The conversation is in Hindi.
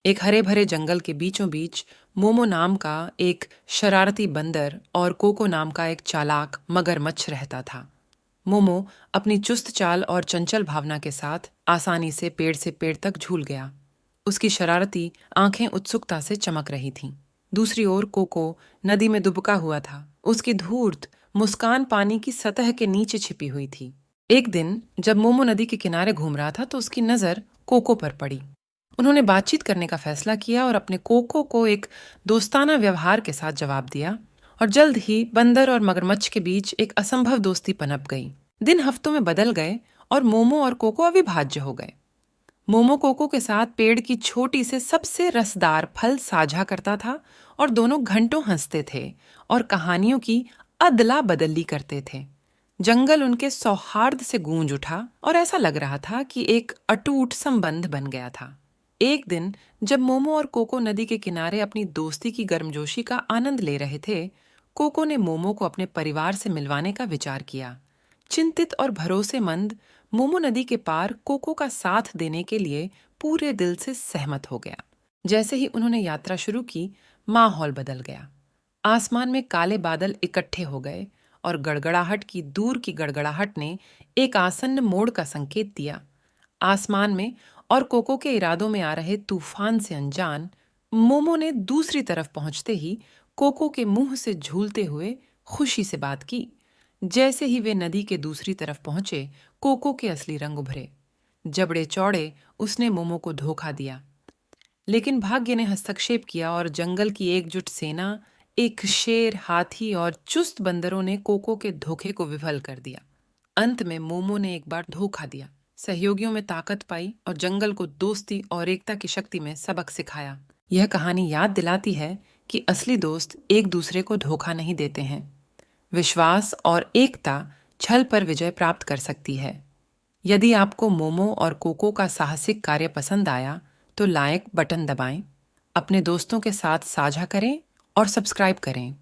एक हरे भरे जंगल के बीचों बीच मोमो नाम का एक शरारती बंदर और कोको नाम का एक चालाक मगरमच्छ रहता था। मोमो अपनी चुस्त चाल और चंचल भावना के साथ आसानी से पेड़ तक झूल गया। उसकी शरारती आंखें उत्सुकता से चमक रही थीं। दूसरी ओर कोको नदी में दुबका हुआ था। उसकी धूर्त मुस्कान पानी की सतह के नीचे छिपी हुई थी। एक दिन जब मोमो नदी के किनारे घूम रहा था तो उसकी नजर कोको पर पड़ी। उन्होंने बातचीत करने का फैसला किया और अपने कोको को एक दोस्ताना व्यवहार के साथ जवाब दिया, और जल्द ही बंदर और मगरमच्छ के बीच एक असंभव दोस्ती पनप गई। दिन हफ्तों में बदल गए और मोमो और कोको अविभाज्य हो गए। मोमो कोको के साथ पेड़ की छोटी से सबसे रसदार फल साझा करता था और दोनों घंटों हंसते थे और कहानियों की अदला बदली करते थे। जंगल उनके सौहार्द से गूंज उठा और ऐसा लग रहा था कि एक अटूट संबंध बन गया था। एक दिन जब मोमो और कोको नदी के किनारे अपनी दोस्ती की गर्मजोशी का आनंद ले रहे थे, कोको ने मोमो को अपने परिवार से मिलवाने का विचार किया। चिंतित और भरोसेमंद मोमो नदी के पार कोको का साथ देने के लिए पूरे दिल से सहमत हो गया। जैसे ही उन्होंने यात्रा शुरू की, माहौल बदल गया। आसमान में काले बादल इकट्ठे हो गए और गड़गड़ाहट की दूर की गड़गड़ाहट ने एक आसन्न मोड़ का संकेत दिया। आसमान में और कोको के इरादों में आ रहे तूफान से अनजान, मोमो ने दूसरी तरफ पहुंचते ही कोको के मुंह से झूलते हुए खुशी से बात की। जैसे ही वे नदी के दूसरी तरफ पहुंचे, कोको के असली रंग उभरे। जबड़े चौड़े उसने मोमो को धोखा दिया, लेकिन भाग्य ने हस्तक्षेप किया और जंगल की एकजुट सेना, एक शेर, हाथी और चुस्त बंदरों ने कोको के धोखे को विफल कर दिया। अंत में मोमो ने एक बार धोखा दिया, सहयोगियों में ताकत पाई और जंगल को दोस्ती और एकता की शक्ति में सबक सिखाया। यह कहानी याद दिलाती है कि असली दोस्त एक दूसरे को धोखा नहीं देते हैं। विश्वास और एकता छल पर विजय प्राप्त कर सकती है। यदि आपको मोमो और कोको का साहसिक कार्य पसंद आया तो लाइक बटन दबाएं, अपने दोस्तों के साथ साझा करें और सब्सक्राइब करें।